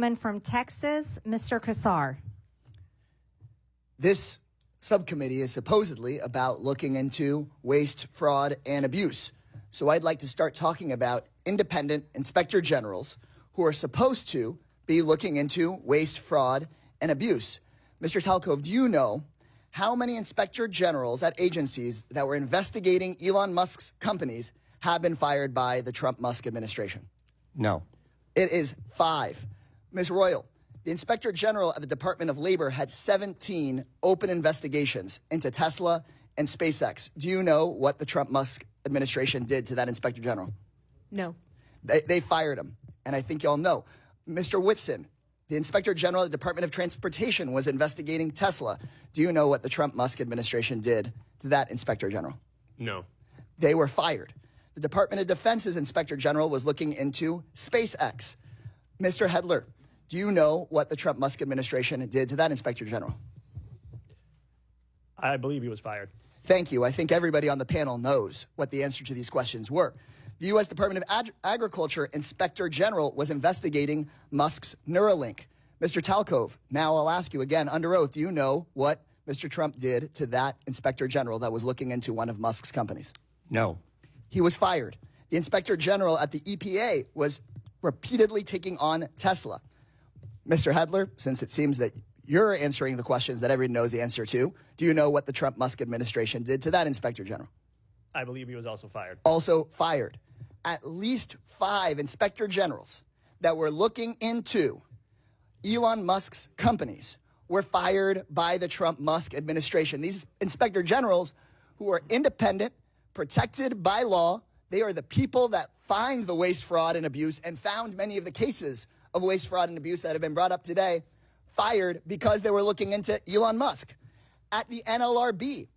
gentleman from Texas, Mr. Casar. This subcommittee is supposedly about looking into waste, fraud, and abuse. So I'd like to start talking about independent inspector generals who are supposed to be looking into waste, fraud, and abuse. Mr. Talcove, do you know how many inspector generals at agencies that were investigating Elon Musk's companies have been fired by the Trump-Musk administration? No. It is 5. Ms. Royal, the Inspector General of the Department of Labor had 17 open investigations into Tesla and SpaceX. Do you know what the Trump-Musk administration did to that Inspector General? No. They fired him, and I think y'all know. Mr. Whitson, the Inspector General of the Department of Transportation was investigating Tesla. Do you know what the Trump-Musk administration did to that Inspector General? No. They were fired. The Department of Defense's Inspector General was looking into SpaceX. Mr. Hedler, do you know what the Trump-Musk administration did to that Inspector General? I believe he was fired. Thank you. I think everybody on the panel knows what the answer to these questions were. The U.S. Department of Agriculture Inspector General was investigating Musk's Neuralink. Mr. Talcove, now I'll ask you again under oath, do you know what Mr. Trump did to that Inspector General that was looking into one of Musk's companies? No. He was fired. The Inspector General at the EPA was repeatedly taking on Tesla. Mr. Hedler, since it seems that you're answering the questions that everyone knows the answer to, do you know what the Trump-Musk administration did to that Inspector General? I believe he was also fired. Also fired. At least 5 Inspector Generals that were looking into Elon Musk's companies were fired by the Trump-Musk administration. These Inspector Generals, who are independent, protected by law, they are the people that find the waste, fraud, and abuse and found many of the cases of waste, fraud, and abuse that have been brought up today, fired because they were looking into Elon Musk. At the NLRB,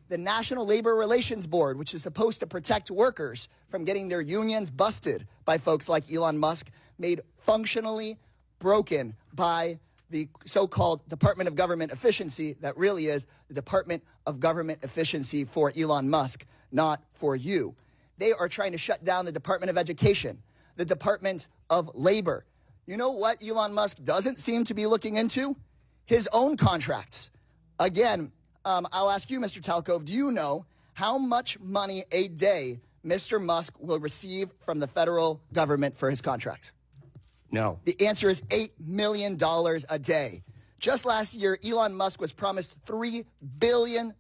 the National Labor Relations Board, which is supposed to protect workers from getting their unions busted by folks like Elon Musk, made functionally broken by the so-called Department of Government Efficiency that really is the Department of Government Efficiency for Elon Musk, not for you. They are trying to shut down the Department of Education, the Department of Labor. You know what Elon Musk doesn't seem to be looking into? His own contracts. Again, I'll ask you, Mr. Talcove, do you know how much money a day Mr. Musk will receive from the federal government for his contracts? No. The answer is $8 million a day. Just last year, Elon Musk was promised $3 billion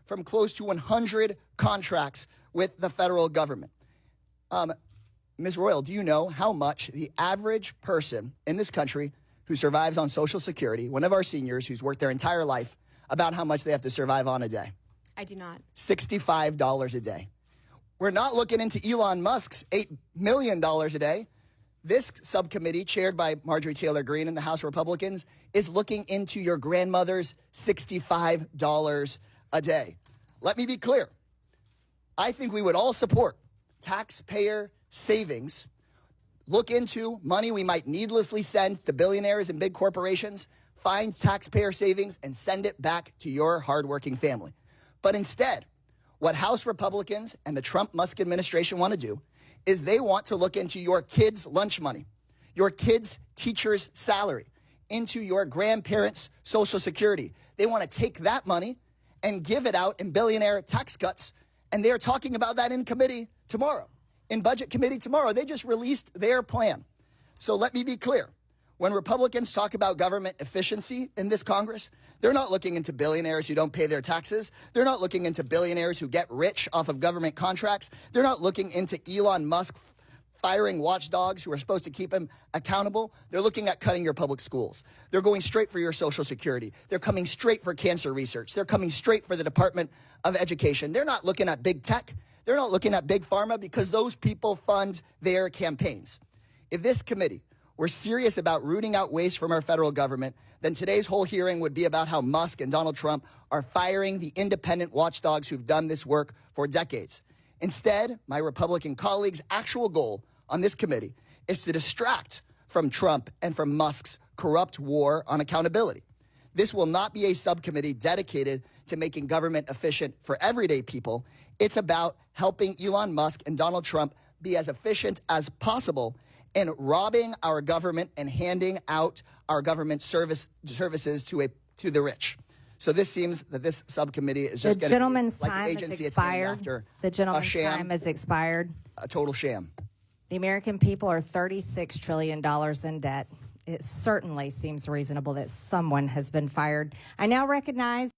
from close to 100 contracts with the federal government. Ms. Royal, do you know how much the average person in this country who survives on Social Security, one of our seniors who's worked their entire life, about how much they have to survive on a day? I do not. $65 a day. We're not looking into Elon Musk's $8 million a day. This subcommittee, chaired by Marjorie Taylor Greene and the House Republicans, is looking into your grandmother's $65 a day. Let me be clear. I think we would all support taxpayer savings, look into money we might needlessly send to billionaires and big corporations, find taxpayer savings, and send it back to your hardworking family. But instead, what House Republicans and the Trump-Musk administration want to do is they want to look into your kids' lunch money, your kids' teacher's salary, into your grandparents' Social Security. They want to take that money and give it out in billionaire tax cuts, and they're talking about that in committee tomorrow, in Budget Committee tomorrow. They just released their plan. So let me be clear. When Republicans talk about government efficiency in this Congress, they're not looking into billionaires who don't pay their taxes. They're not looking into billionaires who get rich off of government contracts. They're not looking into Elon Musk firing watchdogs who are supposed to keep him accountable. They're looking at cutting your public schools. They're going straight for your Social Security. They're coming straight for cancer research. They're coming straight for the Department of Education. They're not looking at big tech. They're not looking at big pharma because those people fund their campaigns. If this committee were serious about rooting out waste from our federal government, then today's whole hearing would be about how Musk and Donald Trump are firing the independent watchdogs who've done this work for decades. Instead, my Republican colleagues' actual goal on this committee is to distract from Trump and from Musk's corrupt war on accountability. This will not be a subcommittee dedicated to making government efficient for everyday people. It's about helping Elon Musk and Donald Trump be as efficient as possible in robbing our government and handing out our government services to the rich. So this seems that this subcommittee is just The going to be gentleman's like time the has agency it's named expired. after. The A gentleman's sham, time has expired. a total sham. The American people are $36 trillion in debt. It certainly seems reasonable that someone has been fired. I now recognize